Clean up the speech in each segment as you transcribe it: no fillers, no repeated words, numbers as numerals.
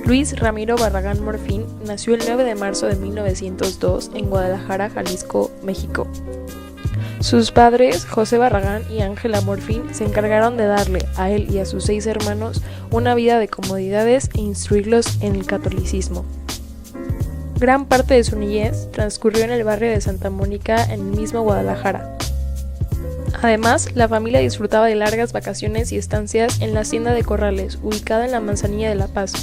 Luis Ramiro Barragán Morfín nació el 9 de marzo de 1902 en Guadalajara, Jalisco, México. Sus padres, José Barragán y Ángela Morfín, se encargaron de darle a él y a sus 6 hermanos una vida de comodidades e instruirlos en el catolicismo. Gran parte de su niñez transcurrió en el barrio de Santa Mónica, en el mismo Guadalajara. Además, la familia disfrutaba de largas vacaciones y estancias en la hacienda de Corrales, ubicada en la Manzanilla de La Paz,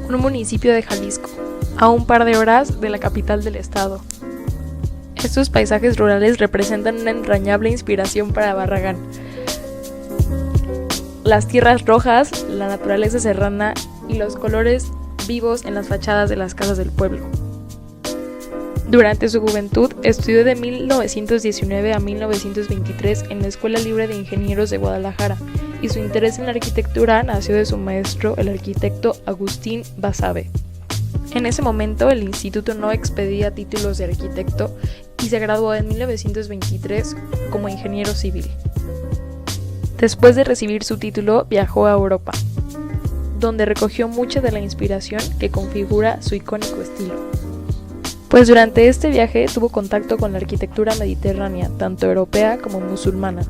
un municipio de Jalisco, a un par de horas de la capital del estado. Estos paisajes rurales representan una entrañable inspiración para Barragán. Las tierras rojas, la naturaleza serrana y los colores vivos en las fachadas de las casas del pueblo. Durante su juventud estudió de 1919 a 1923 en la Escuela Libre de Ingenieros de Guadalajara, y su interés en la arquitectura nació de su maestro, el arquitecto Agustín Basabe. En ese momento el instituto no expedía títulos de arquitecto y se graduó en 1923 como ingeniero civil. Después de recibir su título, viajó a Europa, donde recogió mucha de la inspiración que configura su icónico estilo. Pues durante este viaje tuvo contacto con la arquitectura mediterránea, tanto europea como musulmana.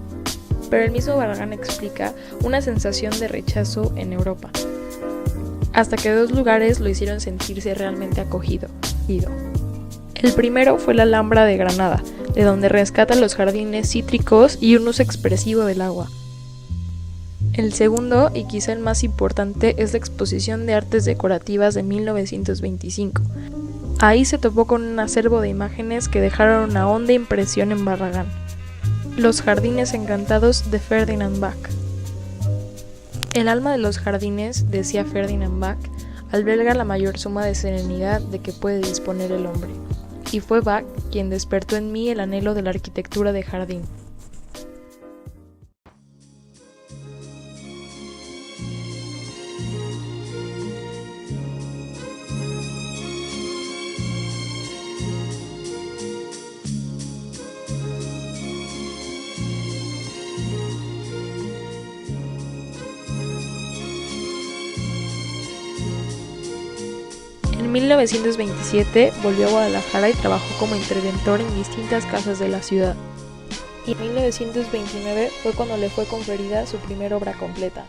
Pero el mismo Barragán explica una sensación de rechazo en Europa, hasta que 2 lugares lo hicieron sentirse realmente acogido. El primero fue la Alhambra de Granada, de donde rescata los jardines cítricos y un uso expresivo del agua. El segundo, y quizá el más importante, es la Exposición de Artes Decorativas de 1925. Ahí se topó con un acervo de imágenes que dejaron una honda impresión en Barragán. Los Jardines Encantados de Ferdinand Bach. El alma de los jardines, decía Ferdinand Bach, alberga la mayor suma de serenidad de que puede disponer el hombre. Y fue Bach quien despertó en mí el anhelo de la arquitectura de jardín. En 1927 volvió a Guadalajara y trabajó como interventor en distintas casas de la ciudad. Y en 1929 fue cuando le fue conferida su primera obra completa,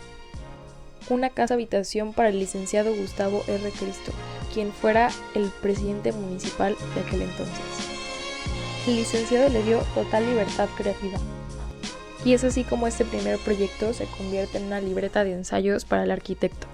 una casa habitación para el licenciado Gustavo R. Cristo, quien fuera el presidente municipal de aquel entonces. El licenciado le dio total libertad creativa. Y es así como este primer proyecto se convierte en una libreta de ensayos para el arquitecto.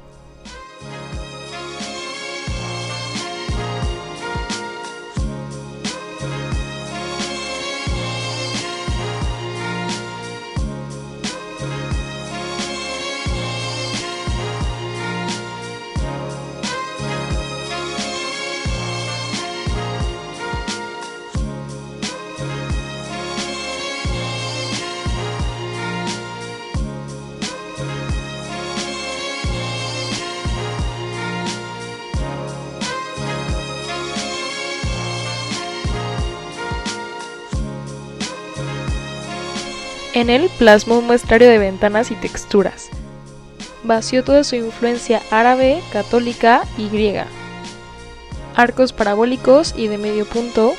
En él plasmó un muestrario de ventanas y texturas. Vació toda su influencia árabe, católica y griega. Arcos parabólicos y de medio punto,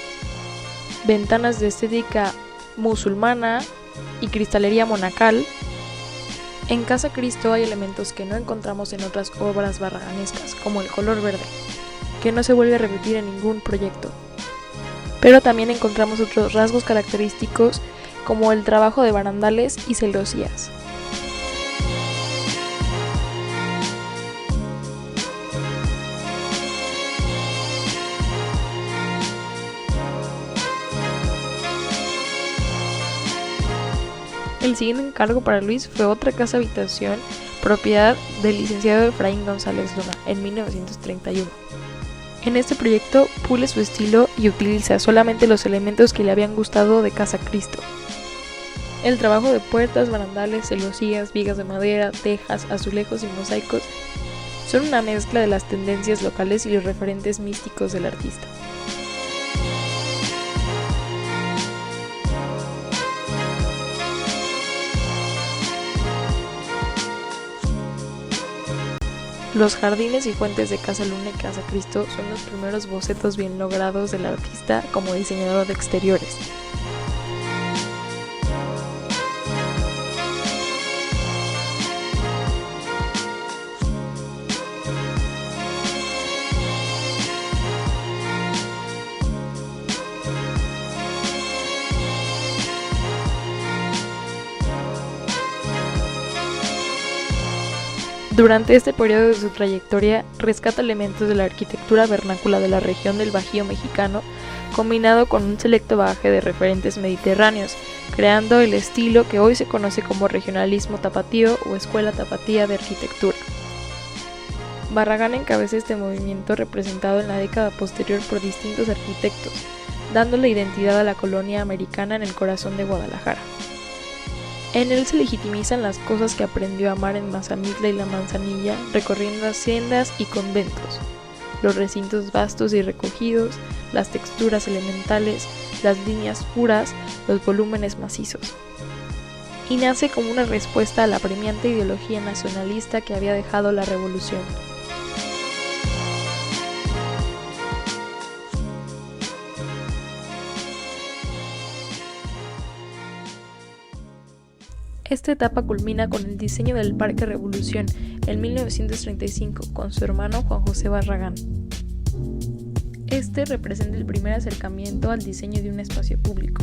ventanas de estética musulmana y cristalería monacal. En Casa Cristo hay elementos que no encontramos en otras obras barraganescas, como el color verde, que no se vuelve a repetir en ningún proyecto. Pero también encontramos otros rasgos característicos como el trabajo de barandales y celosías. El siguiente encargo para Luis fue otra casa habitación, propiedad del licenciado Efraín González Luna, en 1931. En este proyecto pule su estilo y utiliza solamente los elementos que le habían gustado de Casa Cristo. El trabajo de puertas, barandales, celosías, vigas de madera, tejas, azulejos y mosaicos son una mezcla de las tendencias locales y los referentes místicos del artista. Los jardines y fuentes de Casa Luna y Casa Cristo son los primeros bocetos bien logrados del artista como diseñador de exteriores. Durante este periodo de su trayectoria, rescata elementos de la arquitectura vernácula de la región del Bajío mexicano, combinado con un selecto bagaje de referentes mediterráneos, creando el estilo que hoy se conoce como regionalismo tapatío o escuela tapatía de arquitectura. Barragán encabeza este movimiento representado en la década posterior por distintos arquitectos, dándole identidad a la colonia americana en el corazón de Guadalajara. En él se legitimizan las cosas que aprendió a amar en Mazamitla y La Manzanilla, recorriendo haciendas y conventos, los recintos vastos y recogidos, las texturas elementales, las líneas puras, los volúmenes macizos. Y nace como una respuesta a la apremiante ideología nacionalista que había dejado la revolución. Esta etapa culmina con el diseño del Parque Revolución en 1935 con su hermano Juan José Barragán. Este representa el primer acercamiento al diseño de un espacio público.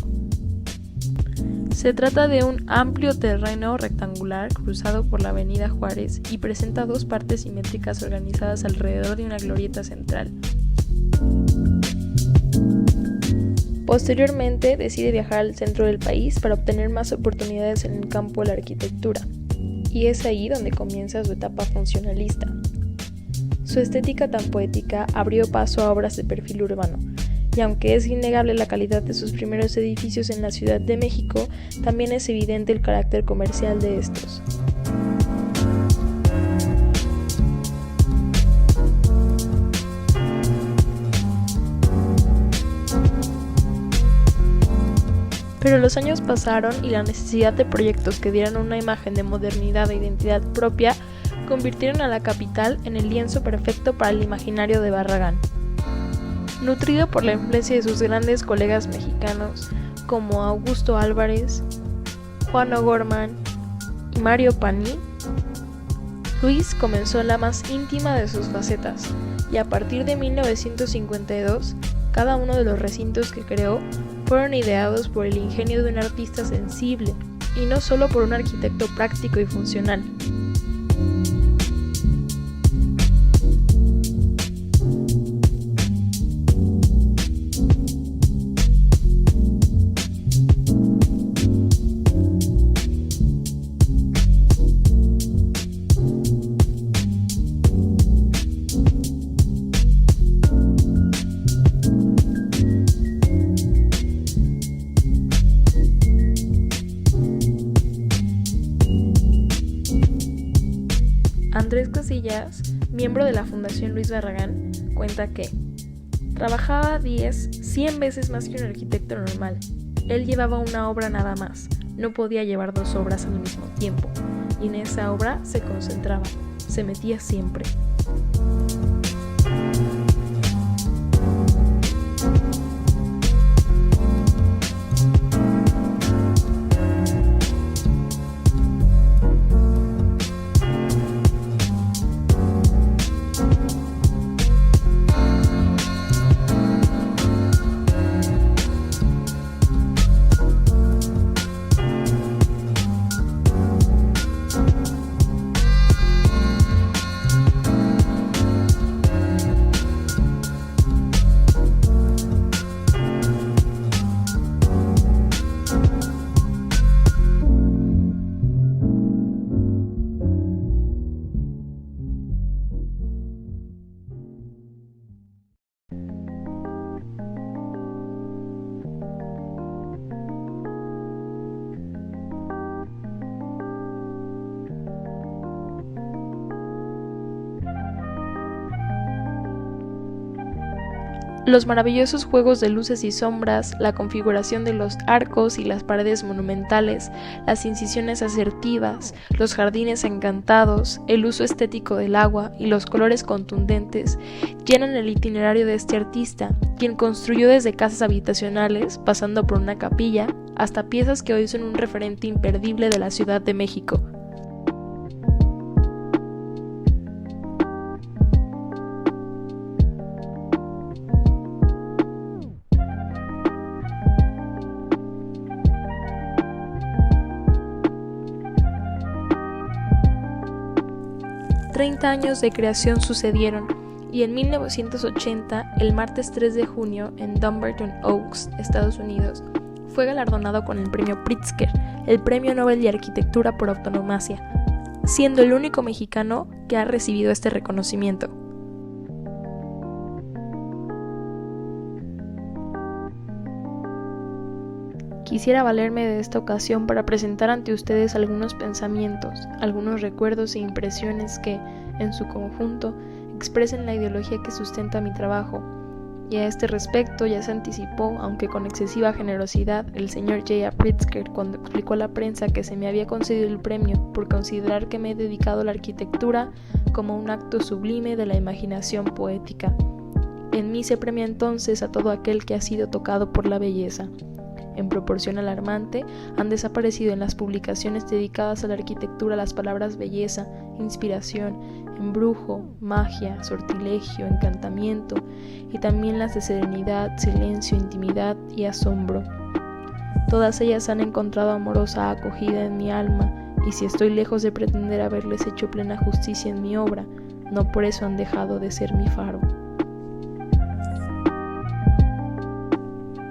Se trata de un amplio terreno rectangular cruzado por la Avenida Juárez y presenta dos partes simétricas organizadas alrededor de una glorieta central. Posteriormente decide viajar al centro del país para obtener más oportunidades en el campo de la arquitectura, y es ahí donde comienza su etapa funcionalista. Su estética tan poética abrió paso a obras de perfil urbano, y aunque es innegable la calidad de sus primeros edificios en la Ciudad de México, también es evidente el carácter comercial de estos. Pero los años pasaron y la necesidad de proyectos que dieran una imagen de modernidad e identidad propia convirtieron a la capital en el lienzo perfecto para el imaginario de Barragán. Nutrido por la influencia de sus grandes colegas mexicanos como Augusto Álvarez, Juan O'Gorman y Mario Pani, Luis comenzó en la más íntima de sus facetas, y a partir de 1952, cada uno de los recintos que creó fueron ideados por el ingenio de un artista sensible, y no solo por un arquitecto práctico y funcional. Andrés Casillas, miembro de la Fundación Luis Barragán, cuenta que trabajaba 100 veces más que un arquitecto normal. Él llevaba una obra nada más, no podía llevar 2 obras al mismo tiempo, y en esa obra se concentraba, se metía siempre. Los maravillosos juegos de luces y sombras, la configuración de los arcos y las paredes monumentales, las incisiones asertivas, los jardines encantados, el uso estético del agua y los colores contundentes llenan el itinerario de este artista, quien construyó desde casas habitacionales, pasando por una capilla, hasta piezas que hoy son un referente imperdible de la Ciudad de México. Años de creación sucedieron, y en 1980, el martes 3 de junio, en Dumbarton Oaks, Estados Unidos, fue galardonado con el premio Pritzker, el Premio Nobel de Arquitectura por antonomasia, siendo el único mexicano que ha recibido este reconocimiento. Quisiera valerme de esta ocasión para presentar ante ustedes algunos pensamientos, algunos recuerdos e impresiones que, en su conjunto, expresen la ideología que sustenta mi trabajo. Y a este respecto ya se anticipó, aunque con excesiva generosidad, el señor J.A. Pritzker cuando explicó a la prensa que se me había concedido el premio por considerar que me he dedicado a la arquitectura como un acto sublime de la imaginación poética. En mí se premia entonces a todo aquel que ha sido tocado por la belleza. En proporción alarmante, han desaparecido en las publicaciones dedicadas a la arquitectura las palabras belleza, inspiración, embrujo, magia, sortilegio, encantamiento, y también las de serenidad, silencio, intimidad y asombro. Todas ellas han encontrado amorosa acogida en mi alma, y si estoy lejos de pretender haberles hecho plena justicia en mi obra, no por eso han dejado de ser mi faro.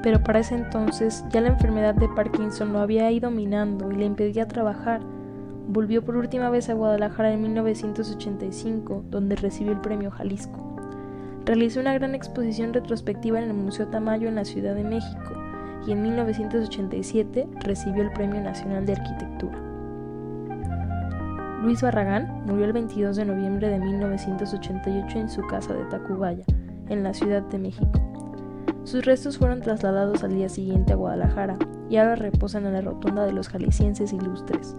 Pero para ese entonces ya la enfermedad de Parkinson lo había ido minando y le impedía trabajar. Volvió por última vez a Guadalajara en 1985, donde recibió el premio Jalisco. Realizó una gran exposición retrospectiva en el Museo Tamayo en la Ciudad de México y en 1987 recibió el Premio Nacional de Arquitectura. Luis Barragán murió el 22 de noviembre de 1988 en su casa de Tacubaya, en la Ciudad de México. Sus restos fueron trasladados al día siguiente a Guadalajara y ahora reposan en la rotonda de los jaliscienses ilustres.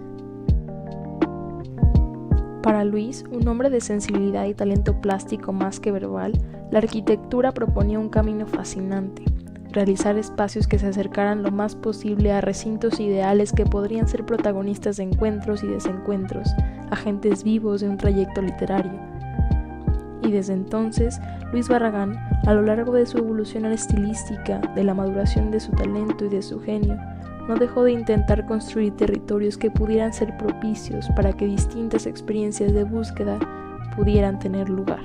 Para Luis, un hombre de sensibilidad y talento plástico más que verbal, la arquitectura proponía un camino fascinante: realizar espacios que se acercaran lo más posible a recintos ideales que podrían ser protagonistas de encuentros y desencuentros, agentes vivos de un trayecto literario. Y desde entonces, Luis Barragán, a lo largo de su evolución estilística, de la maduración de su talento y de su genio, no dejó de intentar construir territorios que pudieran ser propicios para que distintas experiencias de búsqueda pudieran tener lugar.